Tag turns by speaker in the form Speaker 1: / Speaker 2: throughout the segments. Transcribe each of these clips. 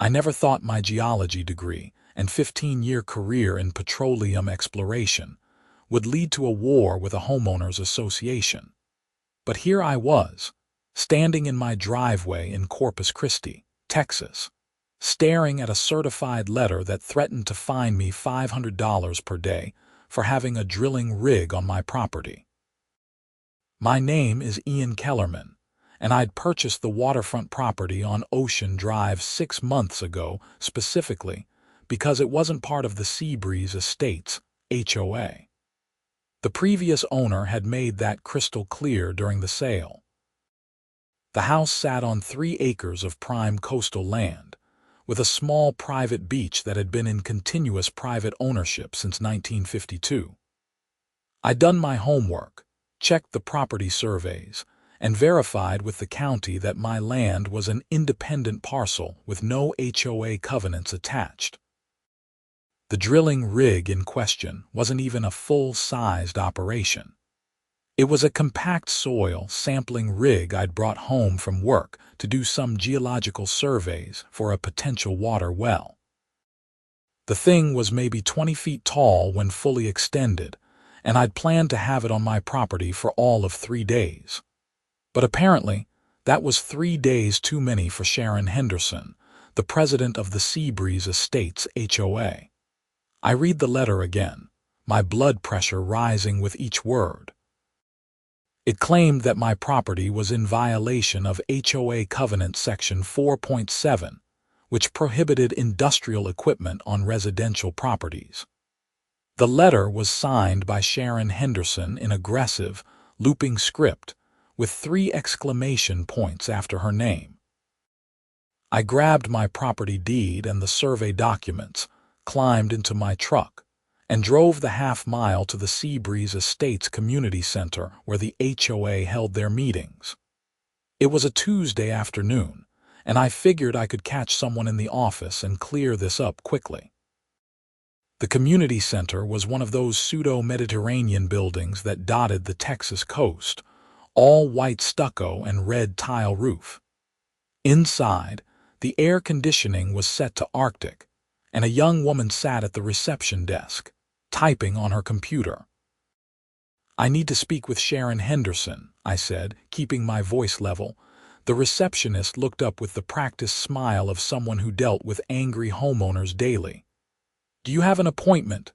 Speaker 1: I never thought my geology degree and 15-year career in petroleum exploration would lead to a war with a homeowners association. But here I was, standing in my driveway in Corpus Christi, Texas, staring at a certified letter that threatened to fine me $500 per day for having a drilling rig on my property. My name is Ian Kellerman, and I'd purchased the waterfront property on Ocean Drive 6 months ago specifically because it wasn't part of the Seabreeze Estates HOA. The previous owner had made that crystal clear during the sale. The house sat on 3 acres of prime coastal land, with a small private beach that had been in continuous private ownership since 1952. I'd done my homework, checked the property surveys, and verified with the county that my land was an independent parcel with no HOA covenants attached. The drilling rig in question wasn't even a full-sized operation. It was a compact soil sampling rig I'd brought home from work to do some geological surveys for a potential water well. The thing was maybe 20 feet tall when fully extended, and I'd planned to have it on my property for all of 3 days. But apparently, that was 3 days too many for Sharon Henderson, the president of the Seabreeze Estates HOA. I read the letter again, my blood pressure rising with each word. It claimed that my property was in violation of HOA Covenant Section 4.7, which prohibited industrial equipment on residential properties. The letter was signed by Sharon Henderson in aggressive, looping script, with 3 exclamation points after her name. I grabbed my property deed and the survey documents, climbed into my truck, and drove the half-mile to the Seabreeze Estates Community Center where the HOA held their meetings. It was a Tuesday afternoon, and I figured I could catch someone in the office and clear this up quickly. The community center was one of those pseudo-Mediterranean buildings that dotted the Texas coast, all white stucco and red tile roof. Inside, the air conditioning was set to Arctic, and a young woman sat at the reception desk, typing on her computer. "I need to speak with Sharon Henderson," I said, keeping my voice level. The receptionist looked up with the practiced smile of someone who dealt with angry homeowners daily. "Do you have an appointment?"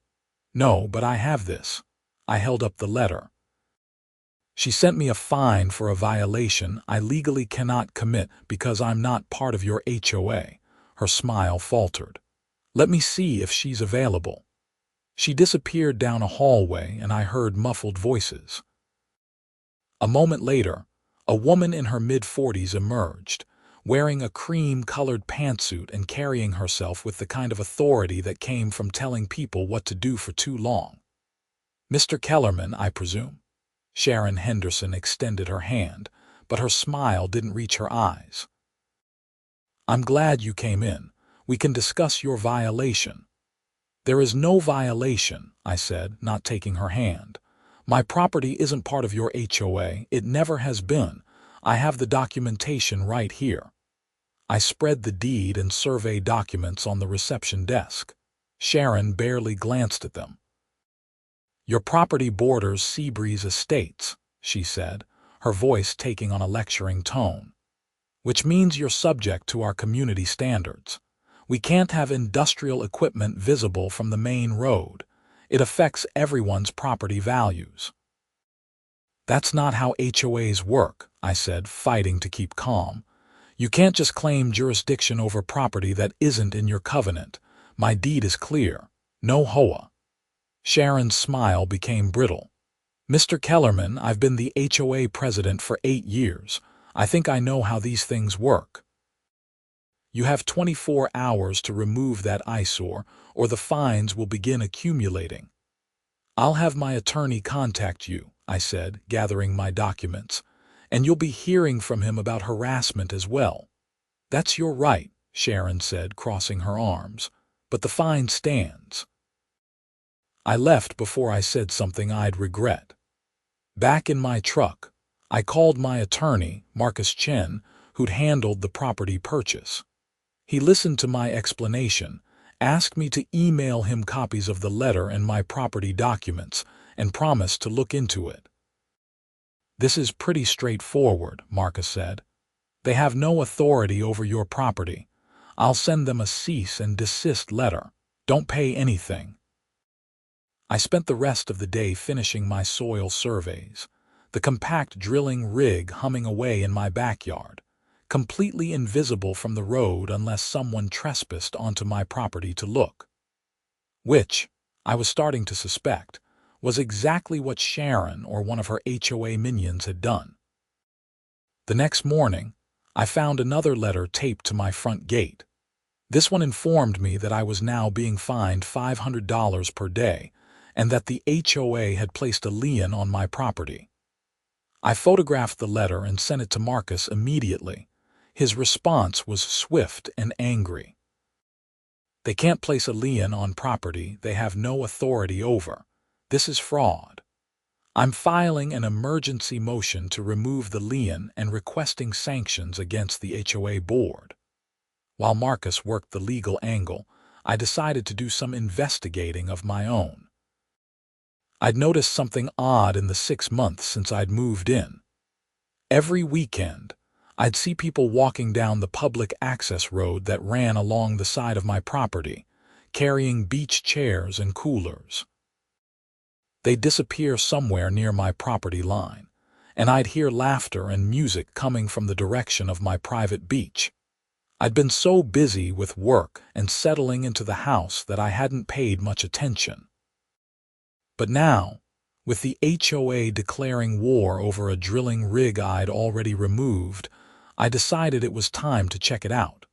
Speaker 1: "No, but I have this." I held up the letter. "She sent me a fine for a violation I legally cannot commit because I'm not part of your HOA." Her smile faltered. "Let me see if she's available." She disappeared down a hallway and I heard muffled voices. A moment later, a woman in her mid-40s emerged, wearing a cream-colored pantsuit and carrying herself with the kind of authority that came from telling people what to do for too long. "Mr. Kellerman, I presume?" Sharon Henderson extended her hand, but her smile didn't reach her eyes. "I'm glad you came in. We can discuss your violation." "There is no violation," I said, not taking her hand. "My property isn't part of your HOA. It never has been. I have the documentation right here." I spread the deed and survey documents on the reception desk. Sharon barely glanced at them. "Your property borders Seabreeze Estates," she said, her voice taking on a lecturing tone, "which means you're subject to our community standards. We can't have industrial equipment visible from the main road. It affects everyone's property values." "That's not how HOAs work," I said, fighting to keep calm. "You can't just claim jurisdiction over property that isn't in your covenant. My deed is clear. No HOA." Sharon's smile became brittle. "Mr. Kellerman, I've been the HOA president for 8 years. I think I know how these things work. You have 24 hours to remove that eyesore, or the fines will begin accumulating." "I'll have my attorney contact you," I said, gathering my documents, "and you'll be hearing from him about harassment as well." "That's your right," Sharon said, crossing her arms, "but the fine stands." I left before I said something I'd regret. Back in my truck, I called my attorney, Marcus Chen, who'd handled the property purchase. He listened to my explanation, asked me to email him copies of the letter and my property documents, and promised to look into it. "This is pretty straightforward," Marcus said. "They have no authority over your property. I'll send them a cease and desist letter. Don't pay anything." I spent the rest of the day finishing my soil surveys, the compact drilling rig humming away in my backyard, completely invisible from the road unless someone trespassed onto my property to look. Which, I was starting to suspect, was exactly what Sharon or one of her HOA minions had done. The next morning, I found another letter taped to my front gate. This one informed me that I was now being fined $500 per day and that the HOA had placed a lien on my property. I photographed the letter and sent it to Marcus immediately. His response was swift and angry. "They can't place a lien on property they have no authority over. This is fraud. I'm filing an emergency motion to remove the lien and requesting sanctions against the HOA board." While Marcus worked the legal angle, I decided to do some investigating of my own. I'd noticed something odd in the 6 months since I'd moved in. Every weekend, I'd see people walking down the public access road that ran along the side of my property, carrying beach chairs and coolers. They'd disappear somewhere near my property line, and I'd hear laughter and music coming from the direction of my private beach. I'd been so busy with work and settling into the house that I hadn't paid much attention. But now, with the HOA declaring war over a drilling rig I'd already removed, I decided it was time to check it out.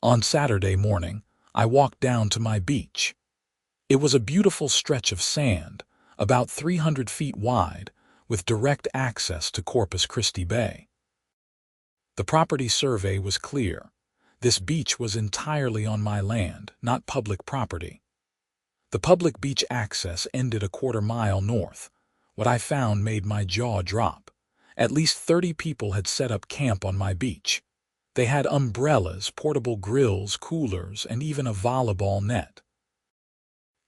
Speaker 1: On Saturday morning, I walked down to my beach. It was a beautiful stretch of sand, about 300 feet wide, with direct access to Corpus Christi Bay. The property survey was clear. This beach was entirely on my land, not public property. The public beach access ended a quarter-mile north. What I found made my jaw drop. At least 30 people had set up camp on my beach. They had umbrellas, portable grills, coolers, and even a volleyball net.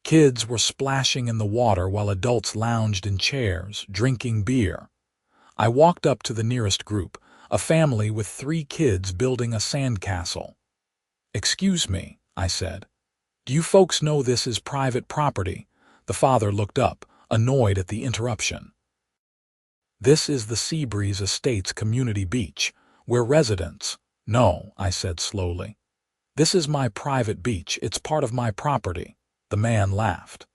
Speaker 1: Kids were splashing in the water while adults lounged in chairs, drinking beer. I walked up to the nearest group, a family with 3 kids building a sandcastle. "Excuse me," I said. "Do you folks know this is private property?" The father looked up, annoyed at the interruption. "This is the Seabreeze Estates community beach. We're residents." "No," I said slowly. "This is my private beach. It's part of my property." The man laughed.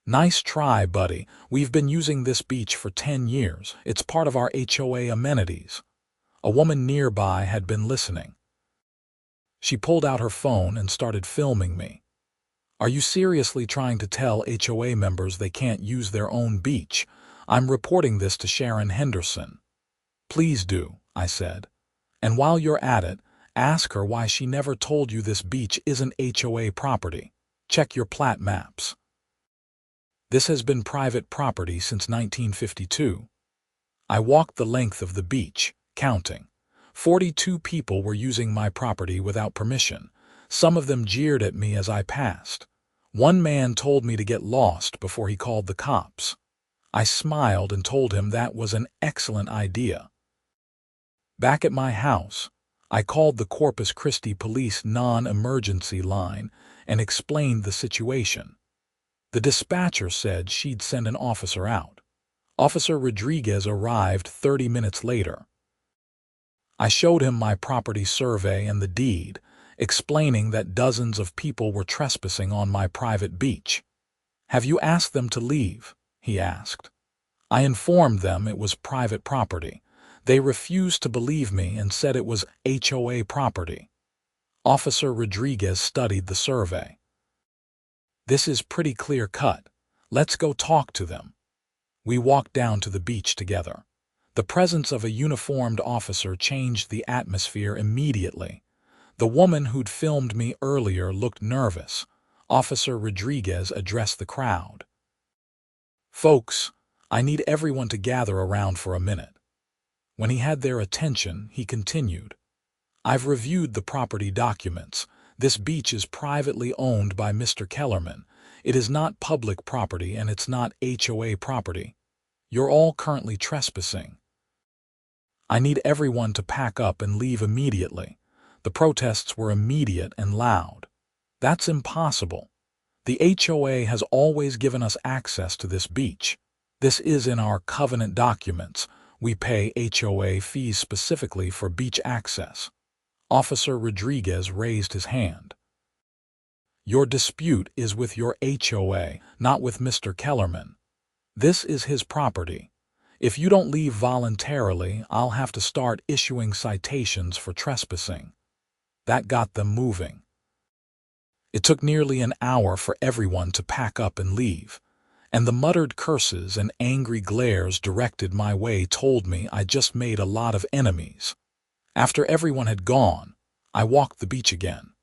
Speaker 1: "Nice try, buddy. We've been using this beach for 10 years. It's part of our HOA amenities." A woman nearby had been listening. She pulled out her phone and started filming me. "Are you seriously trying to tell HOA members they can't use their own beach? I'm reporting this to Sharon Henderson." "Please do," I said. "And while you're at it, ask her why she never told you this beach isn't HOA property. Check your plat maps." This has been private property since 1952. I walked the length of the beach, counting. 42 people were using my property without permission. Some of them jeered at me as I passed. One man told me to get lost before he called the cops. I smiled and told him that was an excellent idea. Back at my house, I called the Corpus Christi Police non-emergency line and explained the situation. The dispatcher said she'd send an officer out. Officer Rodriguez arrived 30 minutes later. I showed him my property survey and the deed, explaining that dozens of people were trespassing on my private beach. "Have you asked them to leave?" he asked. I informed them it was private property. They refused to believe me and said it was HOA property. Officer Rodriguez studied the survey. "This is pretty clear-cut. Let's go talk to them." We walked down to the beach together. The presence of a uniformed officer changed the atmosphere immediately. The woman who'd filmed me earlier looked nervous. Officer Rodriguez addressed the crowd. "Folks, I need everyone to gather around for a minute." When he had their attention, he continued. "I've reviewed the property documents. This beach is privately owned by Mr. Kellerman. It is not public property and it's not HOA property. You're all currently trespassing. I need everyone to pack up and leave immediately. The protests were immediate and loud. That's impossible. The HOA has always given us access to this beach. This is in our covenant documents. We pay HOA fees specifically for beach access. Officer Rodriguez raised his hand. Your dispute is with your HOA, not with Mr. Kellerman. This is his property. If you don't leave voluntarily, I'll have to start issuing citations for trespassing. That got them moving. It took nearly an hour for everyone to pack up and leave, and the muttered curses and angry glares directed my way told me I just made a lot of enemies. After everyone had gone, I walked the beach again.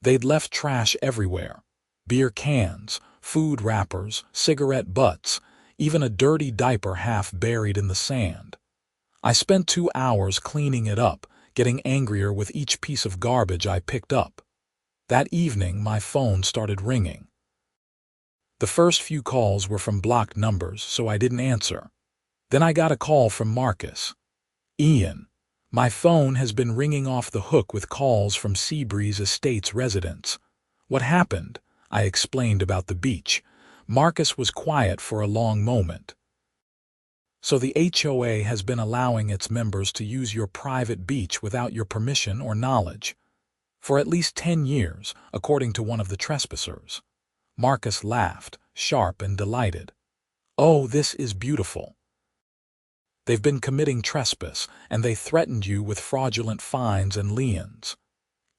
Speaker 1: They'd left trash everywhere: beer cans, food wrappers, cigarette butts, even a dirty diaper half buried in the sand. I spent 2 hours cleaning it up, getting angrier with each piece of garbage I picked up. That evening, my phone started ringing. The first few calls were from blocked numbers, so I didn't answer. Then I got a call from Marcus. "Ian, my phone has been ringing off the hook with calls from Seabreeze Estates residents." "What happened?" I explained about the beach. Marcus was quiet for a long moment. "So the HOA has been allowing its members to use your private beach without your permission or knowledge for at least 10 years, according to one of the trespassers." Marcus laughed, sharp and delighted. "Oh, this is beautiful. They've been committing trespass, and they threatened you with fraudulent fines and liens.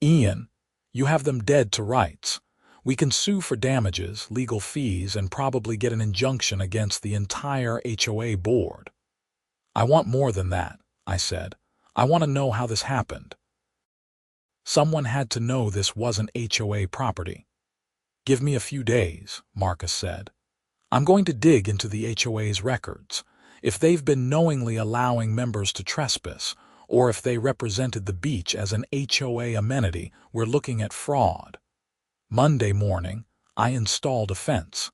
Speaker 1: Ian, you have them dead to rights. We can sue for damages, legal fees, and probably get an injunction against the entire HOA board." "I want more than that," I said. "I want to know how this happened." "Someone had to know this wasn't HOA property." "Give me a few days," Marcus said. "I'm going to dig into the HOA's records. If they've been knowingly allowing members to trespass, or if they represented the beach as an HOA amenity, we're looking at fraud." Monday morning, I installed a fence.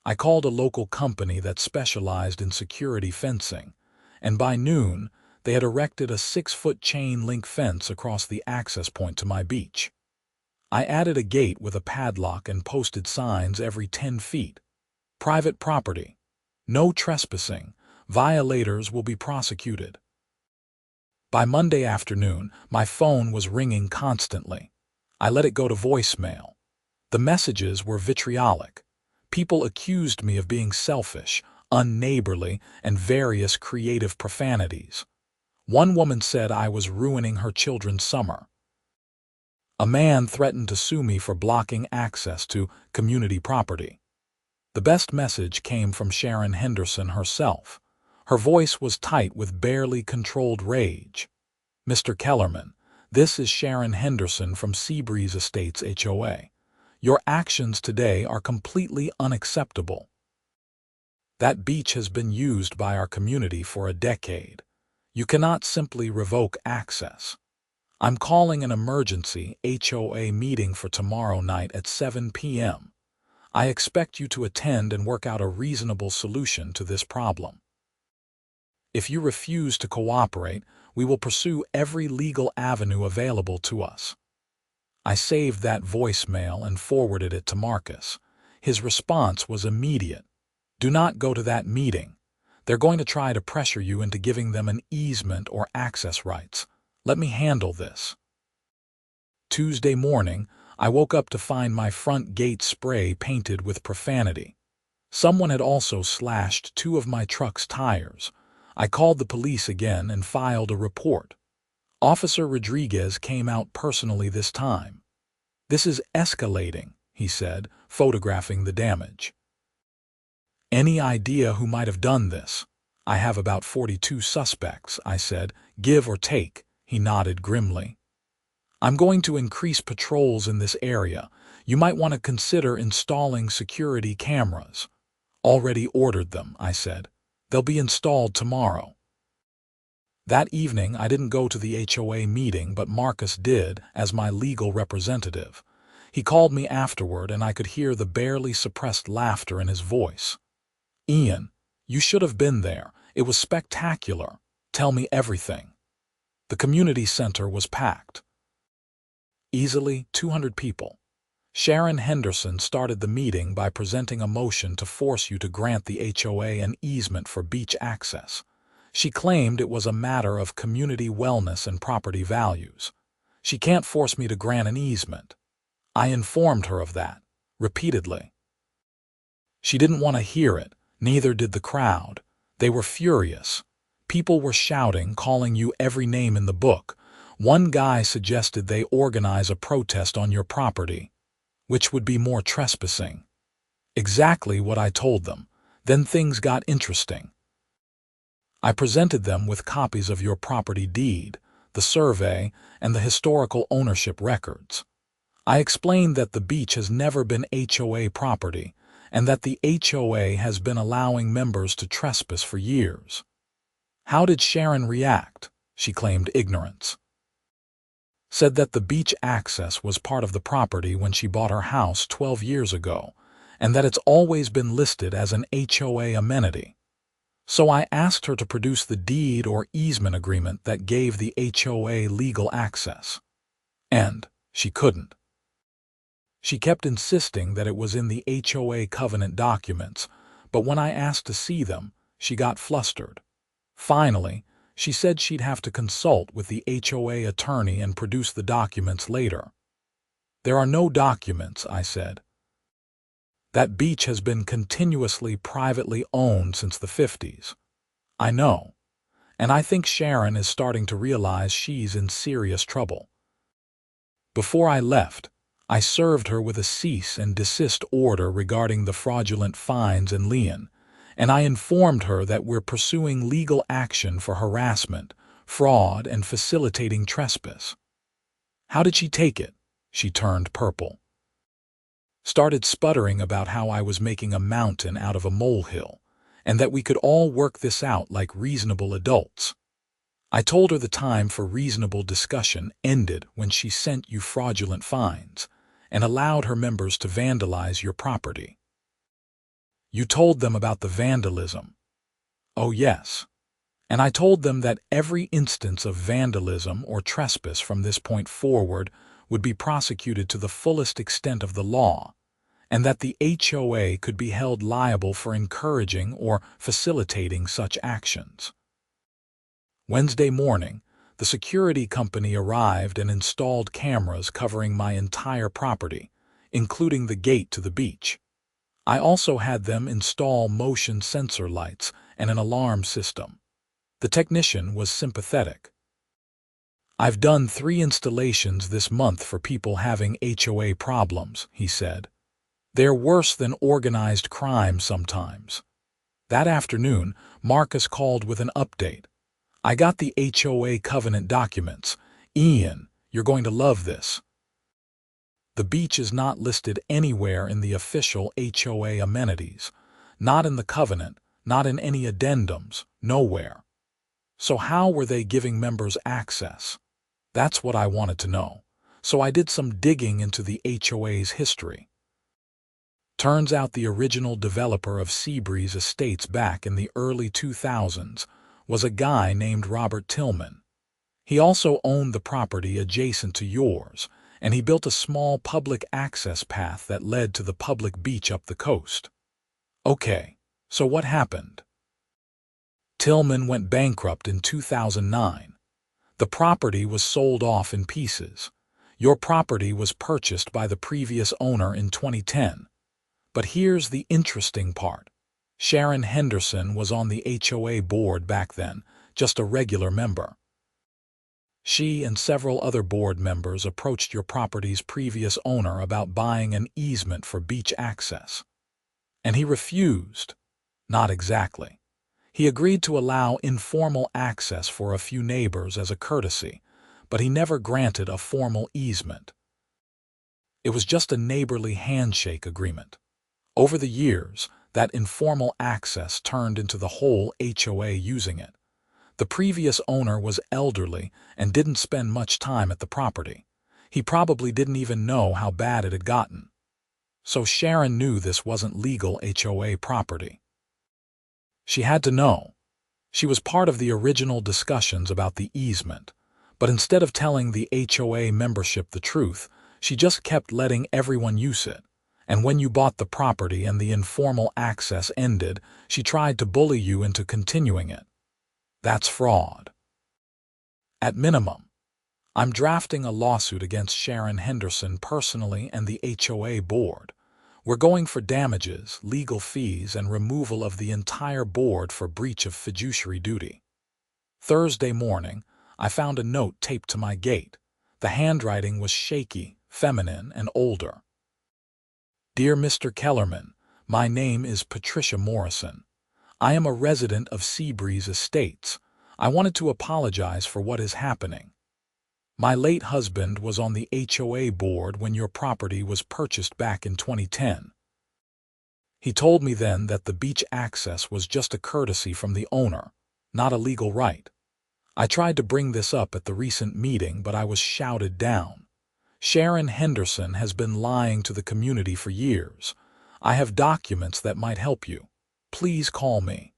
Speaker 1: I called a local company that specialized in security fencing, and by noon, they had erected a 6-foot chain-link fence across the access point to my beach. I added a gate with a padlock and posted signs every 10 feet. "Private property. No trespassing. Violators will be prosecuted." By Monday afternoon, my phone was ringing constantly. I let it go to voicemail. The messages were vitriolic. People accused me of being selfish, unneighborly, and various creative profanities. One woman said I was ruining her children's summer. A man threatened to sue me for blocking access to community property. The best message came from Sharon Henderson herself. Her voice was tight with barely controlled rage. "Mr. Kellerman, this is Sharon Henderson from Seabreeze Estates HOA. Your actions today are completely unacceptable. That beach has been used by our community for a decade. You cannot simply revoke access. I'm calling an emergency HOA meeting for tomorrow night at 7 p.m. I expect you to attend and work out a reasonable solution to this problem. If you refuse to cooperate, we will pursue every legal avenue available to us." I saved that voicemail and forwarded it to Marcus. His response was immediate. "Do not go to that meeting. They're going to try to pressure you into giving them an easement or access rights. Let me handle this." Tuesday morning, I woke up to find my front gate spray painted with profanity. Someone had also slashed 2 of my truck's tires. I called the police again and filed a report. Officer Rodriguez came out personally this time. "This is escalating," he said, photographing the damage. "Any idea who might have done this?" "I have about 42 suspects," I said. "Give or take." He nodded grimly. "I'm going to increase patrols in this area. You might want to consider installing security cameras." "Already ordered them," I said. "They'll be installed tomorrow." That evening, I didn't go to the HOA meeting, but Marcus did as my legal representative. He called me afterward, and I could hear the barely suppressed laughter in his voice. "Ian, you should have been there. It was spectacular. Tell me everything." The community center was packed. Easily 200 people. Sharon Henderson started the meeting by presenting a motion to force you to grant the HOA an easement for beach access. She claimed it was a matter of community wellness and property values. "She can't force me to grant an easement." I informed her of that, repeatedly. She didn't want to hear it, neither did the crowd. They were furious. People were shouting, calling you every name in the book. One guy suggested they organize a protest on your property, which would be more trespassing. Exactly what I told them. Then things got interesting. I presented them with copies of your property deed, the survey, and the historical ownership records. I explained that the beach has never been HOA property, and that the HOA has been allowing members to trespass for years. How did Sharon react? She claimed ignorance. Said that the beach access was part of the property when she bought her house 12 years ago, and that it's always been listed as an HOA amenity. So I asked her to produce the deed or easement agreement that gave the HOA legal access. And she couldn't. She kept insisting that it was in the HOA covenant documents, but when I asked to see them, she got flustered. Finally, she said she'd have to consult with the HOA attorney and produce the documents later. "There are no documents," I said. "That beach has been continuously privately owned since the 50s. I know, and I think Sharon is starting to realize she's in serious trouble." Before I left, I served her with a cease and desist order regarding the fraudulent fines and lien, and I informed her that we're pursuing legal action for harassment, fraud, and facilitating trespass. How did she take it? She turned purple. Started sputtering about how I was making a mountain out of a molehill, and that we could all work this out like reasonable adults. I told her the time for reasonable discussion ended when she sent you fraudulent fines and allowed her members to vandalize your property. You told them about the vandalism. Oh, yes. And I told them that every instance of vandalism or trespass from this point forward would be prosecuted to the fullest extent of the law, and that the HOA could be held liable for encouraging or facilitating such actions. Wednesday morning, the security company arrived and installed cameras covering my entire property, including the gate to the beach. I also had them install motion sensor lights and an alarm system. The technician was sympathetic. "I've done 3 installations this month for people having HOA problems," he said. "They're worse than organized crime sometimes." That afternoon, Marcus called with an update. "I got the HOA covenant documents. Ian, you're going to love this. The beach is not listed anywhere in the official HOA amenities, not in the covenant, not in any addendums, nowhere. So how were they giving members access? That's what I wanted to know. So I did some digging into the HOA's history. Turns out the original developer of Seabreeze Estates back in the early 2000s was a guy named Robert Tillman. He also owned the property adjacent to yours, and he built a small public access path that led to the public beach up the coast." Okay, so what happened? Tillman went bankrupt in 2009. The property was sold off in pieces. Your property was purchased by the previous owner in 2010. But here's the interesting part. Sharon Henderson was on the HOA board back then, just a regular member. She and several other board members approached your property's previous owner about buying an easement for beach access. And he refused. Not exactly. He agreed to allow informal access for a few neighbors as a courtesy, but he never granted a formal easement. It was just a neighborly handshake agreement. Over the years, that informal access turned into the whole HOA using it. The previous owner was elderly and didn't spend much time at the property. He probably didn't even know how bad it had gotten. So Sharon knew this wasn't legal HOA property. She had to know. She was part of the original discussions about the easement, but instead of telling the HOA membership the truth, she just kept letting everyone use it. And when you bought the property and the informal access ended, she tried to bully you into continuing it. That's fraud. At minimum, I'm drafting a lawsuit against Sharon Henderson personally and the HOA board. We're going for damages, legal fees, and removal of the entire board for breach of fiduciary duty. Thursday morning, I found a note taped to my gate. The handwriting was shaky, feminine, and older. Dear Mr. Kellerman, my name is Patricia Morrison. I am a resident of Seabreeze Estates. I wanted to apologize for what is happening. My late husband was on the HOA board when your property was purchased back in 2010. He told me then that the beach access was just a courtesy from the owner, not a legal right. I tried to bring this up at the recent meeting, but I was shouted down. Sharon Henderson has been lying to the community for years. I have documents that might help you. Please call me.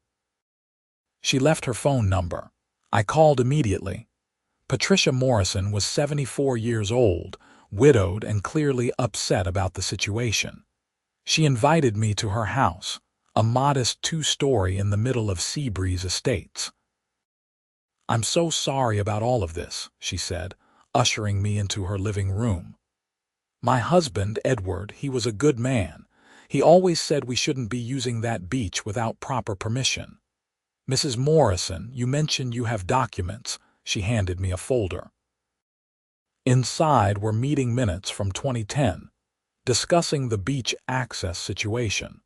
Speaker 1: She left her phone number. I called immediately. Patricia Morrison was 74 years old, widowed, and clearly upset about the situation. She invited me to her house, a modest 2-story in the middle of Seabreeze Estates. I'm so sorry about all of this, she said, ushering me into her living room. My husband, Edward, he was a good man. He always said we shouldn't be using that beach without proper permission. Mrs. Morrison, you mentioned you have documents. She handed me a folder. Inside were meeting minutes from 2010, discussing the beach access situation.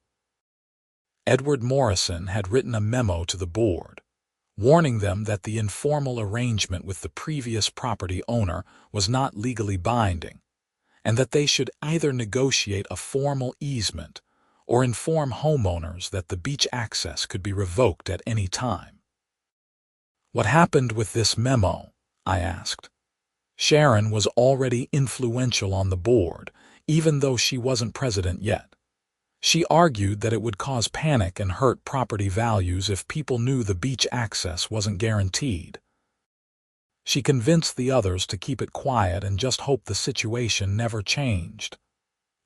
Speaker 1: Edward Morrison had written a memo to the board, warning them that the informal arrangement with the previous property owner was not legally binding, and that they should either negotiate a formal easement or inform homeowners that the beach access could be revoked at any time. What happened with this memo? I asked. Sharon was already influential on the board, even though she wasn't president yet. She argued that it would cause panic and hurt property values if people knew the beach access wasn't guaranteed. She convinced the others to keep it quiet and just hope the situation never changed.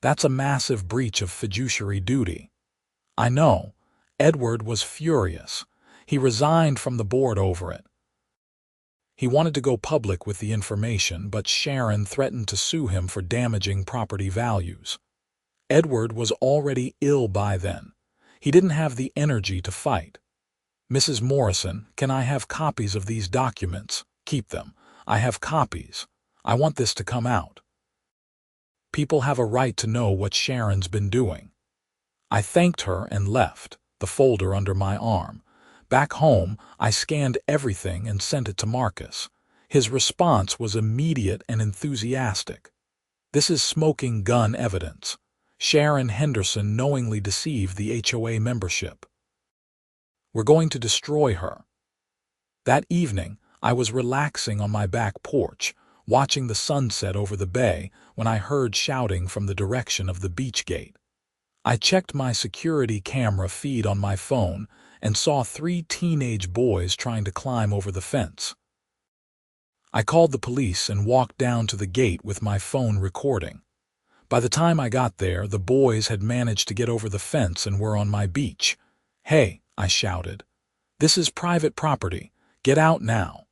Speaker 1: That's a massive breach of fiduciary duty. I know. Edward was furious. He resigned from the board over it. He wanted to go public with the information, but Sharon threatened to sue him for damaging property values. Edward was already ill by then. He didn't have the energy to fight. Mrs. Morrison, can I have copies of these documents? Keep them. I have copies. I want this to come out. People have a right to know what Sharon's been doing. I thanked her and left, the folder under my arm. Back home, I scanned everything and sent it to Marcus. His response was immediate and enthusiastic. This is smoking gun evidence. Sharon Henderson knowingly deceived the HOA membership. We're going to destroy her. That evening, I was relaxing on my back porch, watching the sunset over the bay, when I heard shouting from the direction of the beach gate. I checked my security camera feed on my phone and saw 3 teenage boys trying to climb over the fence. I called the police and walked down to the gate with my phone recording. By the time I got there, the boys had managed to get over the fence and were on my beach. "Hey," I shouted. "This is private property. Get out now."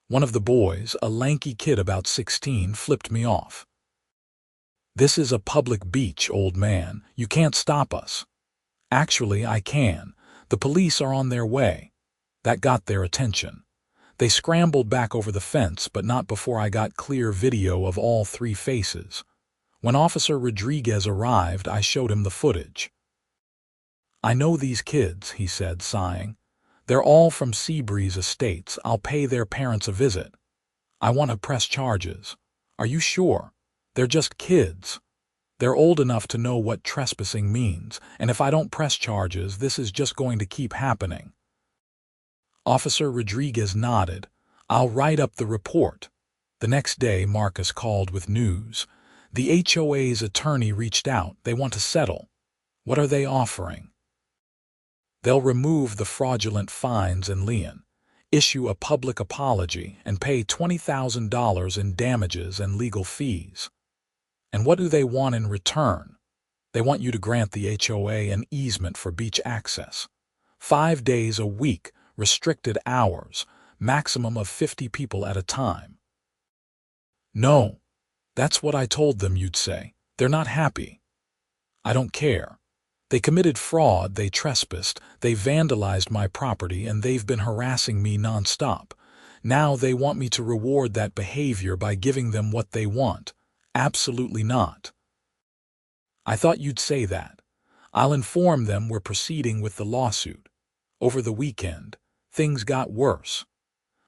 Speaker 1: One of the boys, a lanky kid about 16, flipped me off. "This is a public beach, old man. You can't stop us." "Actually, I can. The police are on their way." That got their attention. They scrambled back over the fence, but not before I got clear video of all 3 faces. When Officer Rodriguez arrived, I showed him the footage. "I know these kids," he said, sighing. "They're all from Seabreeze Estates. I'll pay their parents a visit. I want to press charges." "Are you sure? They're just kids. They're old enough to know what trespassing means, and if I don't press charges, this is just going to keep happening." Officer Rodriguez nodded. "I'll write up the report." The next day, Marcus called with news. The HOA's attorney reached out. They want to settle. What are they offering? They'll remove the fraudulent fines and lien, issue a public apology, and pay $20,000 in damages and legal fees. And what do they want in return? They want you to grant the HOA an easement for beach access. 5 days a week, restricted hours, maximum of 50 people at a time. No, that's what I told them you'd say. They're not happy. I don't care. They committed fraud, they trespassed, they vandalized my property, and they've been harassing me nonstop. Now they want me to reward that behavior by giving them what they want. Absolutely not. I thought you'd say that. I'll inform them we're proceeding with the lawsuit. Over the weekend, things got worse.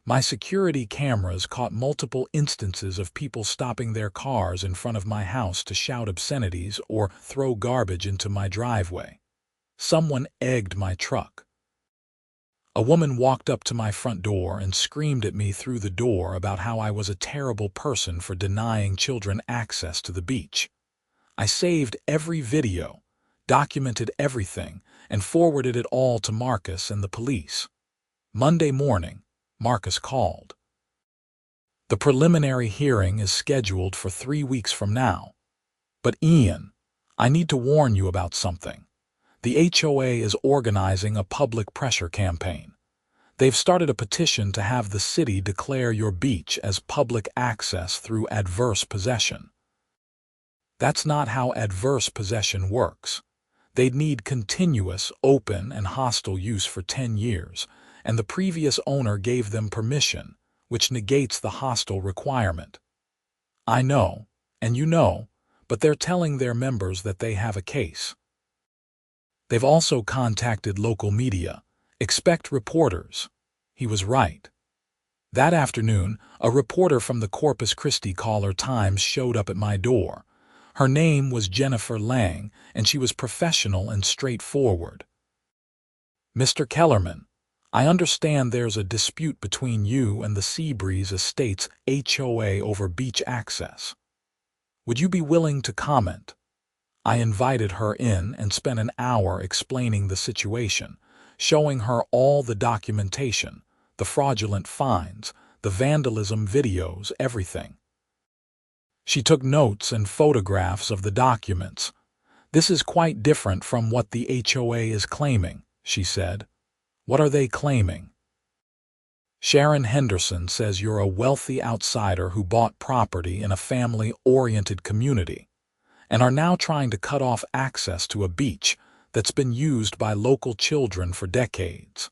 Speaker 1: My security cameras caught multiple instances of people stopping their cars in front of my house to shout obscenities or throw garbage into my driveway. Someone egged my truck. A woman walked up to my front door and screamed at me through the door about how I was a terrible person for denying children access to the beach. I saved every video, documented everything, and forwarded it all to Marcus and the police. Monday morning, Marcus called. The preliminary hearing is scheduled for 3 weeks from now. But Ian, I need to warn you about something. The HOA is organizing a public pressure campaign. They've started a petition to have the city declare your beach as public access through adverse possession. That's not how adverse possession works. They'd need continuous, open, and hostile use for 10 years, and the previous owner gave them permission, which negates the hostile requirement. I know, and you know, but they're telling their members that they have a case. They've also contacted local media. Expect reporters. He was right. That afternoon, a reporter from the Corpus Christi Caller-Times showed up at my door. Her name was Jennifer Lang, and she was professional and straightforward. "Mr. Kellerman, I understand there's a dispute between you and the Seabreeze Estates HOA over beach access. Would you be willing to comment?" I invited her in and spent an hour explaining the situation, showing her all the documentation, the fraudulent fines, the vandalism videos, everything. She took notes and photographs of the documents. "This is quite different from what the HOA is claiming," she said. "What are they claiming?" "Sharon Henderson says you're a wealthy outsider who bought property in a family-oriented community and are now trying to cut off access to a beach that's been used by local children for decades.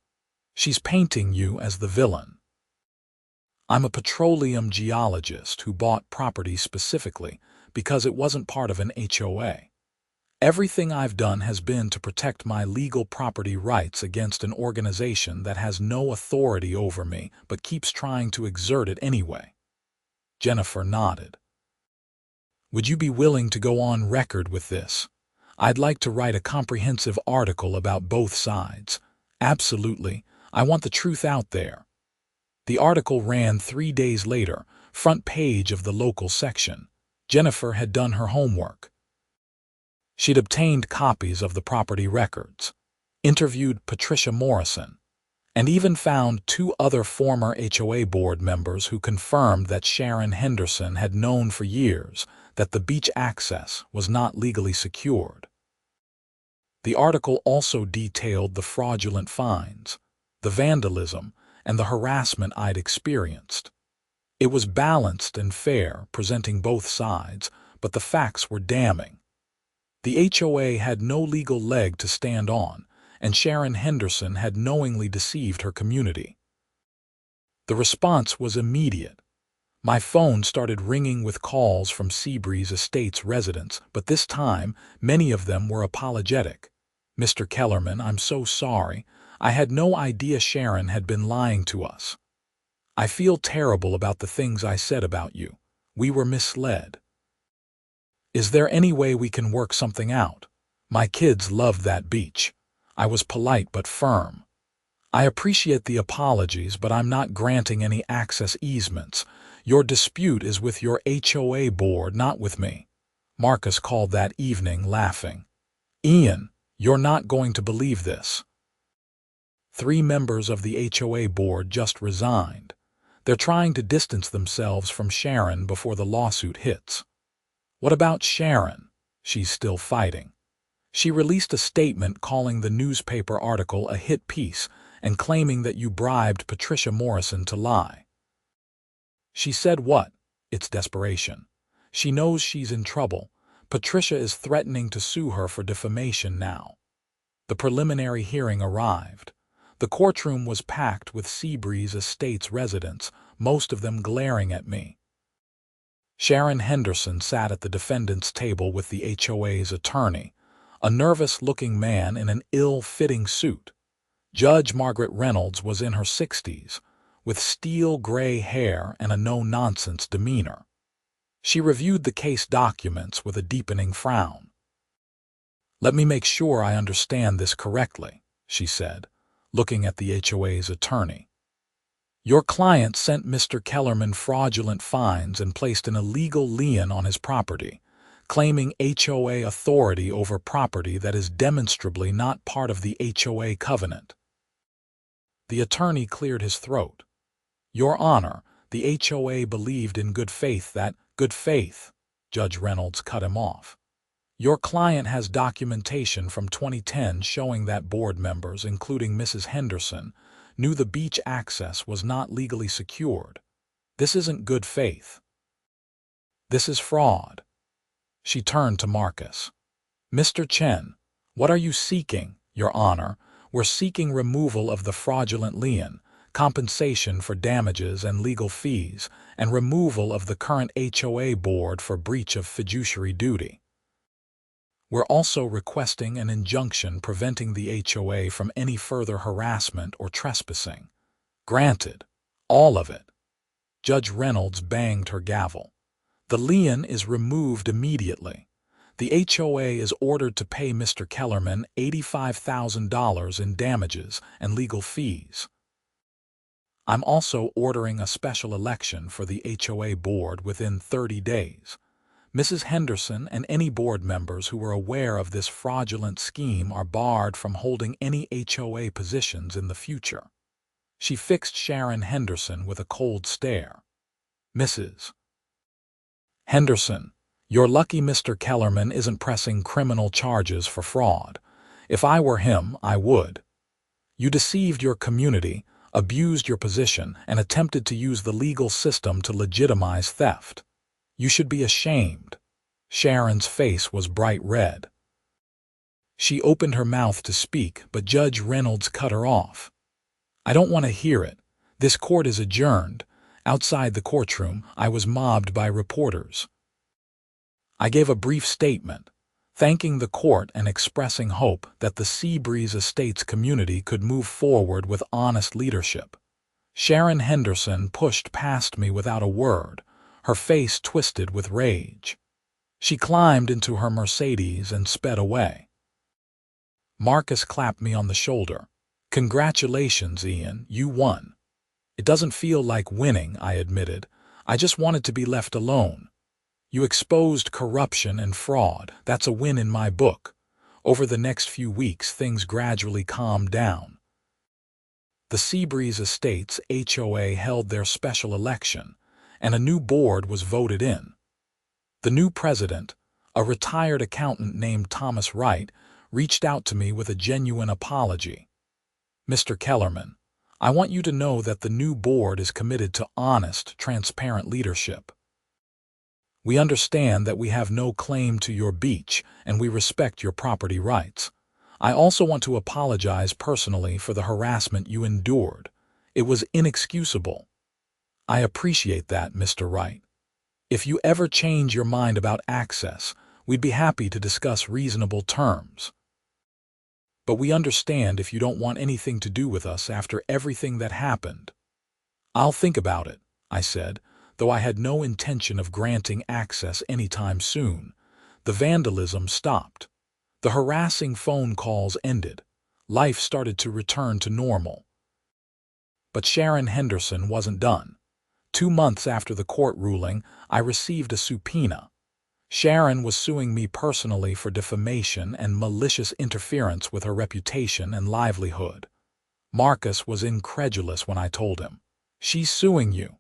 Speaker 1: She's painting you as the villain." I'm a petroleum geologist who bought property specifically because it wasn't part of an HOA. Everything I've done has been to protect my legal property rights against an organization that has no authority over me but keeps trying to exert it anyway. Jennifer nodded. "Would you be willing to go on record with this? I'd like to write a comprehensive article about both sides. Absolutely. I want the truth out there." The article ran 3 days later, front page of the local section. Jennifer had done her homework. She'd obtained copies of the property records, interviewed Patricia Morrison, and even found 2 other former HOA board members who confirmed that Sharon Henderson had known for years that the beach access was not legally secured. The article also detailed the fraudulent fines, the vandalism, and the harassment I'd experienced. It was balanced and fair, presenting both sides, but the facts were damning. The HOA had no legal leg to stand on, and Sharon Henderson had knowingly deceived her community. The response was immediate. My phone started ringing with calls from Seabreeze Estates residents, but this time, many of them were apologetic. "Mr. Kellerman, I'm so sorry. I had no idea Sharon had been lying to us. I feel terrible about the things I said about you. We were misled. Is there any way we can work something out? My kids loved that beach." I was polite but firm. I appreciate the apologies, but I'm not granting any access easements. Your dispute is with your HOA board, not with me. Marcus called that evening, laughing. Ian, you're not going to believe this. 3 members of the HOA board just resigned. They're trying to distance themselves from Sharon before the lawsuit hits. What about Sharon? She's still fighting. She released a statement calling the newspaper article a hit piece and claiming that you bribed Patricia Morrison to lie. She said what? It's desperation. She knows she's in trouble. Patricia is threatening to sue her for defamation now. The preliminary hearing arrived. The courtroom was packed with Seabreeze Estates residents, most of them glaring at me. Sharon Henderson sat at the defendant's table with the HOA's attorney, a nervous-looking man in an ill-fitting suit. Judge Margaret Reynolds was in her 60s, with steel-gray hair and a no-nonsense demeanor. She reviewed the case documents with a deepening frown. "Let me make sure I understand this correctly," she said, looking at the HOA's attorney. "Your client sent Mr. Kellerman fraudulent fines and placed an illegal lien on his property, claiming HOA authority over property that is demonstrably not part of the HOA covenant." The attorney cleared his throat. "Your Honor, the HOA believed in good faith that—" "Good faith," Judge Reynolds cut him off. "Your client has documentation from 2010 showing that board members, including Mrs. Henderson, knew the beach access was not legally secured. This isn't good faith. This is fraud." She turned to Marcus. "Mr. Chen, what are you seeking, Your Honor? We're seeking removal of the fraudulent lien, compensation for damages and legal fees, and removal of the current HOA board for breach of fiduciary duty. We're also requesting an injunction preventing the HOA from any further harassment or trespassing." "Granted. All of it." Judge Reynolds banged her gavel. "The lien is removed immediately. The HOA is ordered to pay Mr. Kellerman $85,000 in damages and legal fees. I'm also ordering a special election for the HOA board within 30 days. Mrs. Henderson and any board members who were aware of this fraudulent scheme are barred from holding any HOA positions in the future." She fixed Sharon Henderson with a cold stare. "Mrs. Henderson, you're lucky Mr. Kellerman isn't pressing criminal charges for fraud. If I were him, I would. You deceived your community, abused your position, and attempted to use the legal system to legitimize theft. You should be ashamed." Sharon's face was bright red. She opened her mouth to speak, but Judge Reynolds cut her off. "I don't want to hear it. This court is adjourned." Outside the courtroom, I was mobbed by reporters. I gave a brief statement, thanking the court and expressing hope that the Seabreeze Estates community could move forward with honest leadership. Sharon Henderson pushed past me without a word, her face twisted with rage. She climbed into her Mercedes and sped away. Marcus clapped me on the shoulder. "Congratulations, Ian, you won." "It doesn't feel like winning," I admitted. "I just wanted to be left alone. You exposed corruption and fraud. That's a win in my book." Over the next few weeks, things gradually calmed down. The Seabreeze Estates HOA held their special election, and a new board was voted in. The new president, a retired accountant named Thomas Wright, reached out to me with a genuine apology. "Mr. Kellerman, I want you to know that the new board is committed to honest, transparent leadership. We understand that we have no claim to your beach, and we respect your property rights. I also want to apologize personally for the harassment you endured. It was inexcusable." "I appreciate that, Mr. Wright. If you ever change your mind about access, we'd be happy to discuss reasonable terms. But we understand if you don't want anything to do with us after everything that happened." "I'll think about it," I said, though I had no intention of granting access anytime soon. The vandalism stopped. The harassing phone calls ended. Life started to return to normal. But Sharon Henderson wasn't done. 2 months after the court ruling, I received a subpoena. Sharon was suing me personally for defamation and malicious interference with her reputation and livelihood. Marcus was incredulous when I told him, "She's suing you,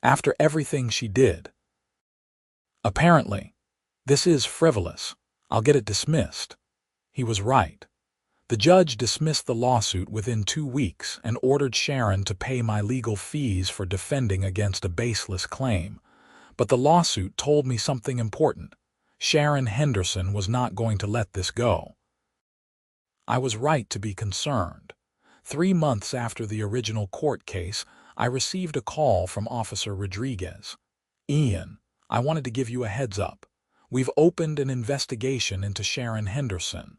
Speaker 1: after everything she did." "Apparently. This is frivolous. I'll get it dismissed." He was right. The judge dismissed the lawsuit within 2 weeks and ordered Sharon to pay my legal fees for defending against a baseless claim. But the lawsuit told me something important. Sharon Henderson was not going to let this go. I was right to be concerned. 3 months after the original court case, I received a call from Officer Rodriguez. "Ian, I wanted to give you a heads up. We've opened an investigation into Sharon Henderson."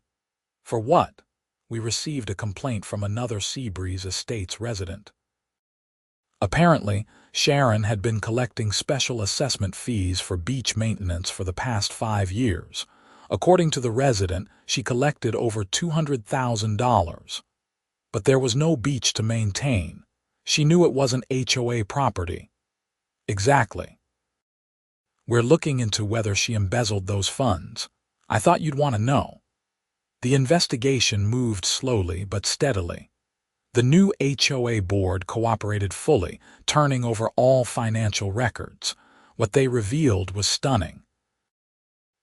Speaker 1: "For what?" "We received a complaint from another Seabreeze Estates resident. Apparently, Sharon had been collecting special assessment fees for beach maintenance for the past 5 years. According to the resident, she collected over $200,000. But there was no beach to maintain. She knew it wasn't HOA property." "Exactly. We're looking into whether she embezzled those funds. I thought you'd want to know." The investigation moved slowly but steadily. The new HOA board cooperated fully, turning over all financial records. What they revealed was stunning.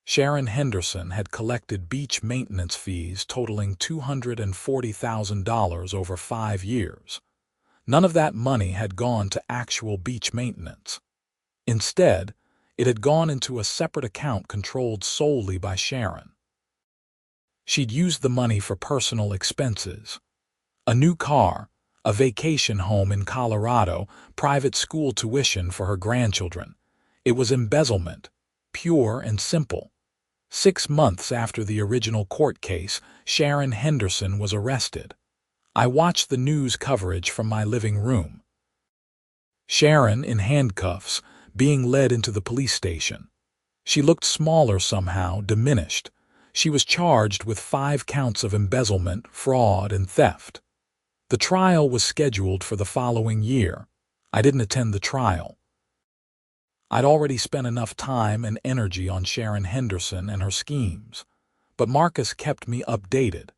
Speaker 1: Sharon Henderson had collected beach maintenance fees totaling $240,000 over 5 years. None of that money had gone to actual beach maintenance. Instead, it had gone into a separate account controlled solely by Sharon. She'd used the money for personal expenses. A new car, a vacation home in Colorado, private school tuition for her grandchildren. It was embezzlement, pure and simple. 6 months after the original court case, Sharon Henderson was arrested. I watched the news coverage from my living room. Sharon in handcuffs, being led into the police station. She looked smaller somehow, diminished. She was charged with 5 counts of embezzlement, fraud, and theft. The trial was scheduled for the following year. I didn't attend the trial. I'd already spent enough time and energy on Sharon Henderson and her schemes, but Marcus kept me updated.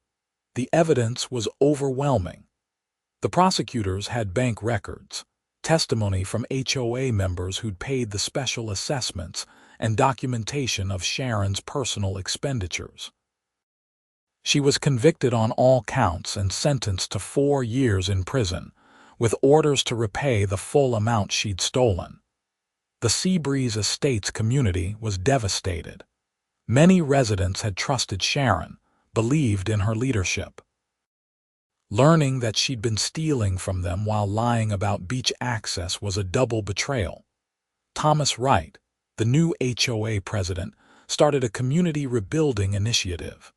Speaker 1: The evidence was overwhelming. The prosecutors had bank records, testimony from HOA members who'd paid the special assessments, and documentation of Sharon's personal expenditures. She was convicted on all counts and sentenced to 4 years in prison, with orders to repay the full amount she'd stolen. The Seabreeze Estates community was devastated. Many residents had trusted Sharon, believed in her leadership. Learning that she'd been stealing from them while lying about beach access was a double betrayal. Thomas Wright, the new HOA president, started a community rebuilding initiative.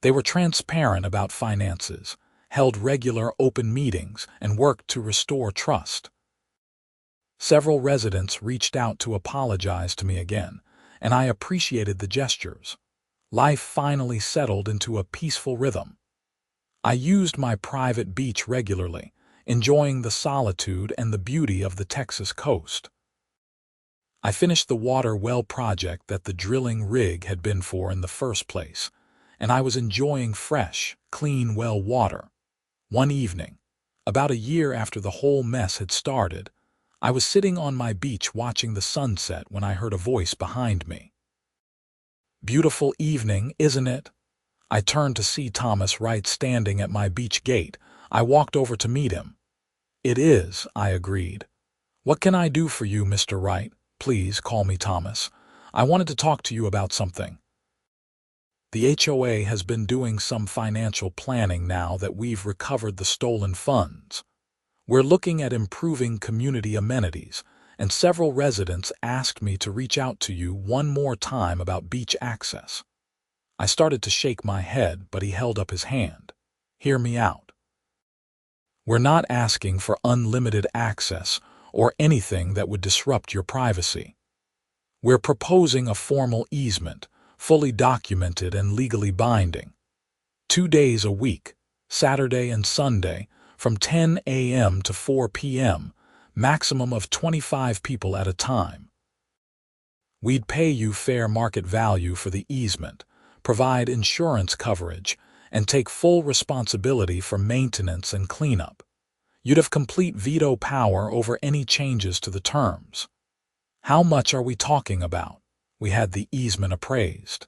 Speaker 1: They were transparent about finances, held regular open meetings, and worked to restore trust. Several residents reached out to apologize to me again, and I appreciated the gestures. Life finally settled into a peaceful rhythm. I used my private beach regularly, enjoying the solitude and the beauty of the Texas coast. I finished the water well project that the drilling rig had been for in the first place, and I was enjoying fresh, clean well water. One evening, about a year after the whole mess had started, I was sitting on my beach watching the sunset when I heard a voice behind me. "Beautiful evening, isn't it?" I turned to see Thomas Wright standing at my beach gate. I walked over to meet him. "It is," I agreed. "What can I do for you, Mr. Wright?" "Please call me Thomas. I wanted to talk to you about something." The HOA has been doing some financial planning now that we've recovered the stolen funds. We're looking at improving community amenities, and several residents asked me to reach out to you one more time about beach access. I started to shake my head, but he held up his hand. "Hear me out. We're not asking for unlimited access or anything that would disrupt your privacy. We're proposing a formal easement, fully documented and legally binding. 2 days a week, Saturday and Sunday, from 10 a.m. to 4 p.m., maximum of 25 people at a time. We'd pay you fair market value for the easement, provide insurance coverage, and take full responsibility for maintenance and cleanup. You'd have complete veto power over any changes to the terms. How much are we talking about? We had the easement appraised.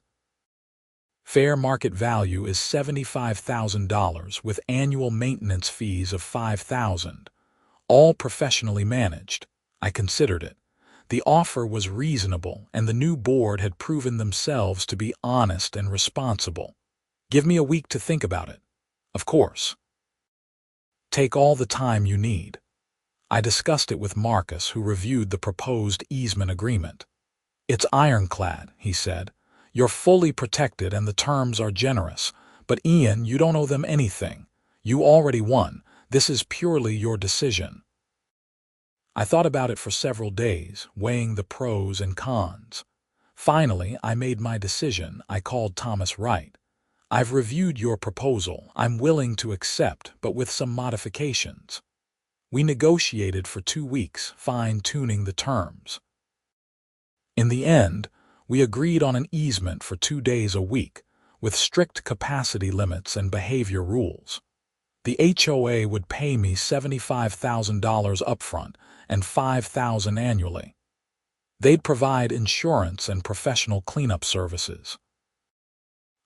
Speaker 1: Fair market value is $75,000 with annual maintenance fees of $5,000, all professionally managed. I considered it. The offer was reasonable, and the new board had proven themselves to be honest and responsible. Give me a week to think about it. Of course. Take all the time you need. I discussed it with Marcus, who reviewed the proposed easement agreement. It's ironclad, he said. You're fully protected and the terms are generous. But Ian, you don't owe them anything. You already won. This is purely your decision. I thought about it for several days, weighing the pros and cons. Finally, I made my decision. I called Thomas Wright. I've reviewed your proposal. I'm willing to accept, but with some modifications. We negotiated for 2 weeks, fine-tuning the terms. In the end, we agreed on an easement for 2 days a week, with strict capacity limits and behavior rules. The HOA would pay me $75,000 upfront and $5,000 annually. They'd provide insurance and professional cleanup services.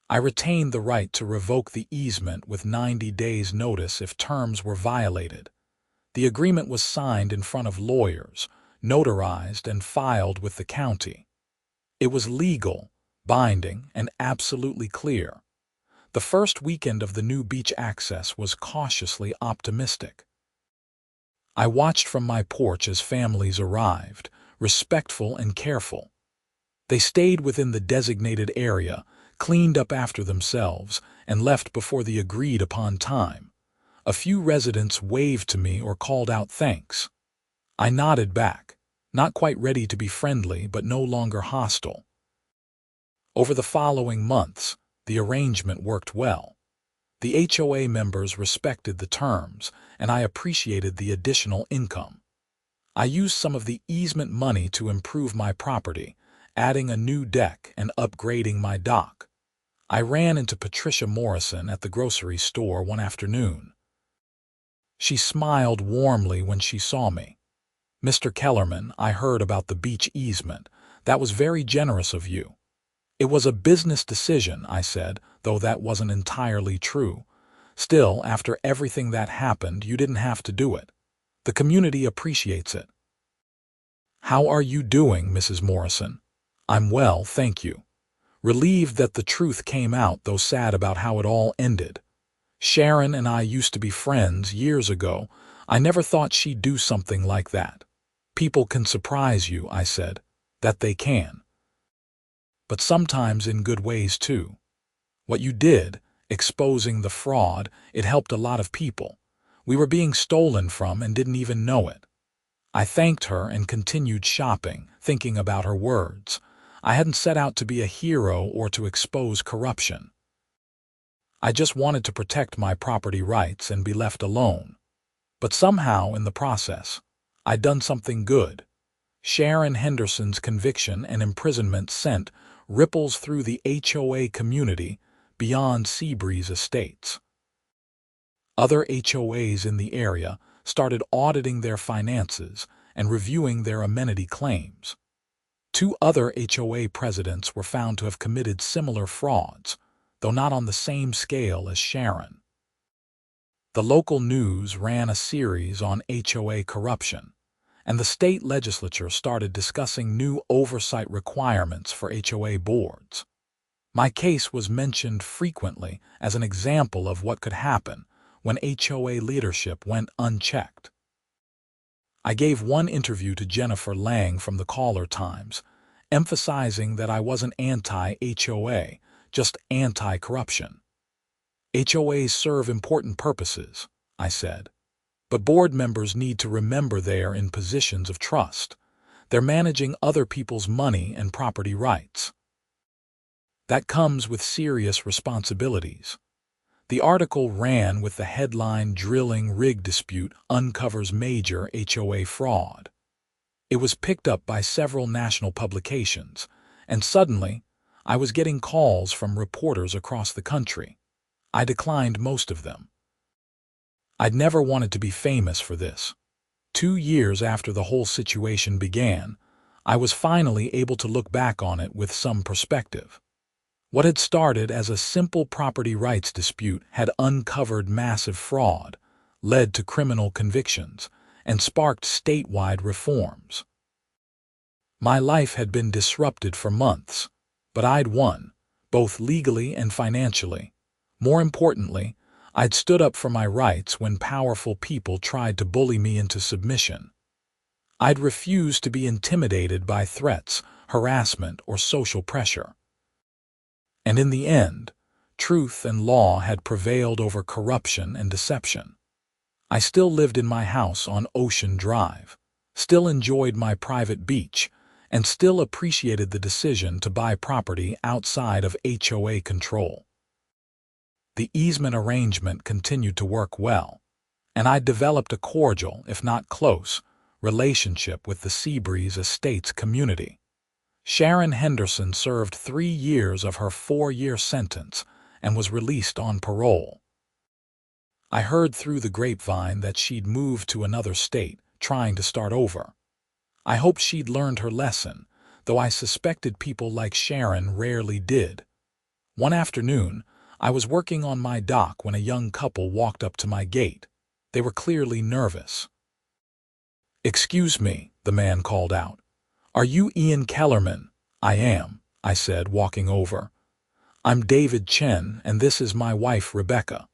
Speaker 1: I retained the right to revoke the easement with 90 days' notice if terms were violated. The agreement was signed in front of lawyers, notarized, and filed with the county. It was legal, binding, and absolutely clear. The first weekend of the new beach access was cautiously optimistic. I watched from my porch as families arrived, respectful and careful. They stayed within the designated area, cleaned up after themselves, and left before the agreed-upon time. A few residents waved to me or called out thanks. I nodded back, not quite ready to be friendly but no longer hostile. Over the following months, the arrangement worked well. The HOA members respected the terms, and I appreciated the additional income. I used some of the easement money to improve my property, adding a new deck and upgrading my dock. I ran into Patricia Morrison at the grocery store one afternoon. She smiled warmly when she saw me. "Mr. Kellerman, I heard about the beach easement. That was very generous of you." "It was a business decision," I said, though that wasn't entirely true. "Still, after everything that happened, you didn't have to do it. The community appreciates it." "How are you doing, Mrs. Morrison?" "I'm well, thank you. Relieved that the truth came out, though sad about how it all ended. Sharon and I used to be friends years ago. I never thought she'd do something like that." "People can surprise you," I said. "That they can. But sometimes in good ways too. What you did, exposing the fraud, it helped a lot of people. We were being stolen from and didn't even know it." I thanked her and continued shopping, thinking about her words. I hadn't set out to be a hero or to expose corruption. I just wanted to protect my property rights and be left alone. But somehow, in the process, I'd done something good. Sharon Henderson's conviction and imprisonment sent ripples through the HOA community beyond Seabreeze Estates. Other HOAs in the area started auditing their finances and reviewing their amenity claims. 2 other HOA presidents were found to have committed similar frauds, though not on the same scale as Sharon. The local news ran a series on HOA corruption, and the state legislature started discussing new oversight requirements for HOA boards. My case was mentioned frequently as an example of what could happen when HOA leadership went unchecked. I gave one interview to Jennifer Lang from the Caller Times, emphasizing that I wasn't anti-HOA, just anti-corruption. "HOAs serve important purposes," I said, "but board members need to remember they're in positions of trust. They're managing other people's money and property rights. That comes with serious responsibilities. The article ran with the headline "Drilling Rig Dispute Uncovers Major HOA Fraud." It was picked up by several national publications, and suddenly, I was getting calls from reporters across the country. I declined most of them. I'd never wanted to be famous for this. 2 years after the whole situation began, I was finally able to look back on it with some perspective. What had started as a simple property rights dispute had uncovered massive fraud, led to criminal convictions, and sparked statewide reforms. My life had been disrupted for months, but I'd won, both legally and financially. More importantly, I'd stood up for my rights when powerful people tried to bully me into submission. I'd refused to be intimidated by threats, harassment, or social pressure. And in the end, truth and law had prevailed over corruption and deception. I still lived in my house on Ocean Drive, still enjoyed my private beach, and still appreciated the decision to buy property outside of HOA control. The easement arrangement continued to work well, and I developed a cordial, if not close, relationship with the Seabreeze Estates community. Sharon Henderson served 3 years of her 4-year sentence and was released on parole. I heard through the grapevine that she'd moved to another state, trying to start over. I hoped she'd learned her lesson, though I suspected people like Sharon rarely did. One afternoon, I was working on my dock when a young couple walked up to my gate. They were clearly nervous. "Excuse me," the man called out. "Are you Ian Kellerman?" "I am," I said, walking over. "I'm David Chen, and this is my wife, Rebecca.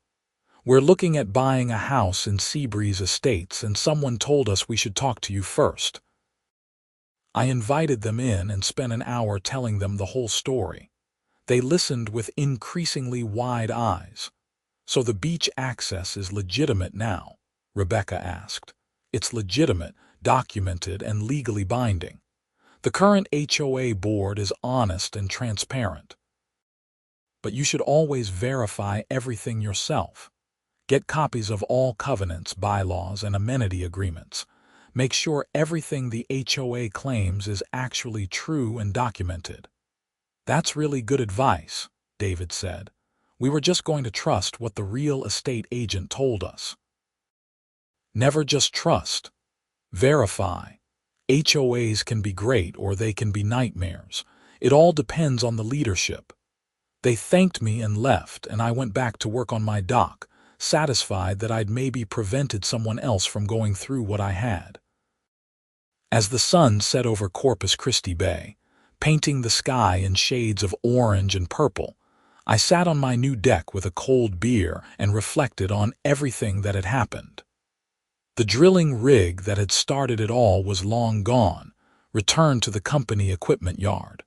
Speaker 1: We're looking at buying a house in Seabreeze Estates, and someone told us we should talk to you first." I invited them in and spent an hour telling them the whole story. They listened with increasingly wide eyes. "So the beach access is legitimate now?" Rebecca asked. "It's legitimate, documented, and legally binding. The current HOA board is honest and transparent. But you should always verify everything yourself. Get copies of all covenants, bylaws, and amenity agreements. Make sure everything the HOA claims is actually true and documented." "That's really good advice," David said. "We were just going to trust what the real estate agent told us." Never just trust. Verify. HOAs can be great or they can be nightmares. It all depends on the leadership. They thanked me and left, and I went back to work on my dock, satisfied that I'd maybe prevented someone else from going through what I had. As the sun set over Corpus Christi Bay, painting the sky in shades of orange and purple, I sat on my new deck with a cold beer and reflected on everything that had happened. The drilling rig that had started it all was long gone, returned to the company equipment yard.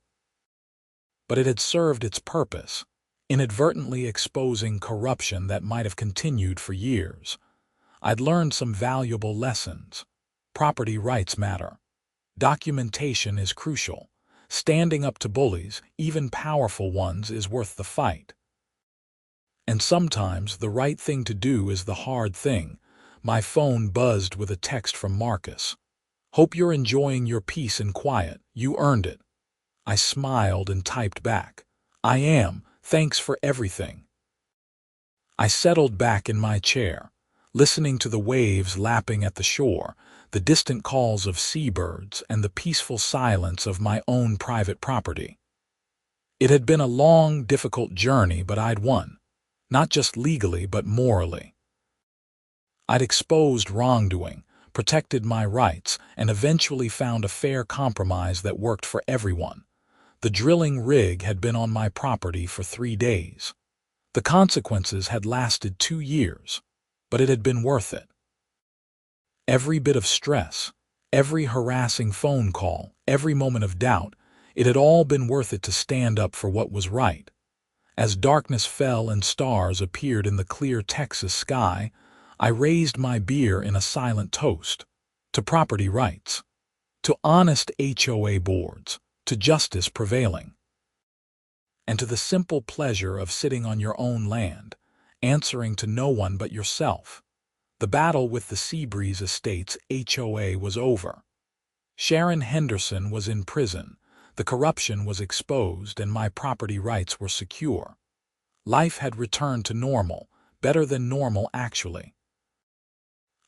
Speaker 1: But it had served its purpose, inadvertently exposing corruption that might have continued for years. I'd learned some valuable lessons. Property rights matter. Documentation is crucial. Standing up to bullies, even powerful ones, is worth the fight. And sometimes the right thing to do is the hard thing. My phone buzzed with a text from Marcus. "Hope you're enjoying your peace and quiet. You earned it." I smiled and typed back, "I am. Thanks for everything." I settled back in my chair, listening to the waves lapping at the shore, the distant calls of seabirds, and the peaceful silence of my own private property. It had been a long, difficult journey, but I'd won. Not just legally, but morally. I'd exposed wrongdoing, protected my rights, and eventually found a fair compromise that worked for everyone. The drilling rig had been on my property for 3 days. The consequences had lasted 2 years, but it had been worth it. Every bit of stress, every harassing phone call, every moment of doubt, it had all been worth it to stand up for what was right. As darkness fell and stars appeared in the clear Texas sky, I raised my beer in a silent toast. To property rights. To honest HOA boards. To justice prevailing. And to the simple pleasure of sitting on your own land answering to no one but yourself. The battle with the Seabreeze Estates HOA was over. Sharon Henderson was in prison, the corruption was exposed, and my property rights were secure. Life had returned to normal, better than normal actually.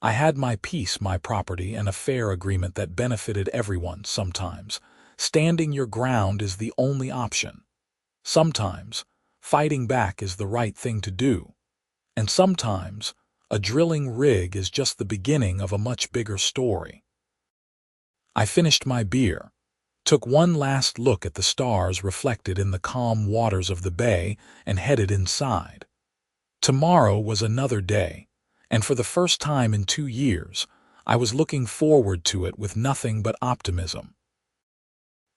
Speaker 1: I had my peace, my property, and a fair agreement that benefited everyone. Sometimes standing your ground is the only option. Sometimes fighting back is the right thing to do. And sometimes a drilling rig is just the beginning of a much bigger story. I finished my beer, took one last look at the stars reflected in the calm waters of the bay, and headed inside. Tomorrow was another day, and for the first time in 2 years, I was looking forward to it with nothing but optimism.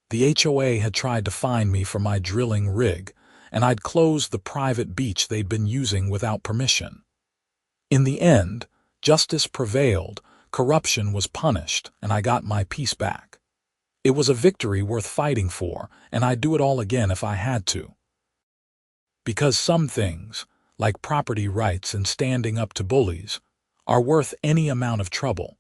Speaker 1: The HOA had tried to fine me for my drilling rig, and I'd closed the private beach they'd been using without permission. In the end, justice prevailed, corruption was punished, and I got my peace back. It was a victory worth fighting for, and I'd do it all again if I had to. Because some things, like property rights and standing up to bullies, are worth any amount of trouble.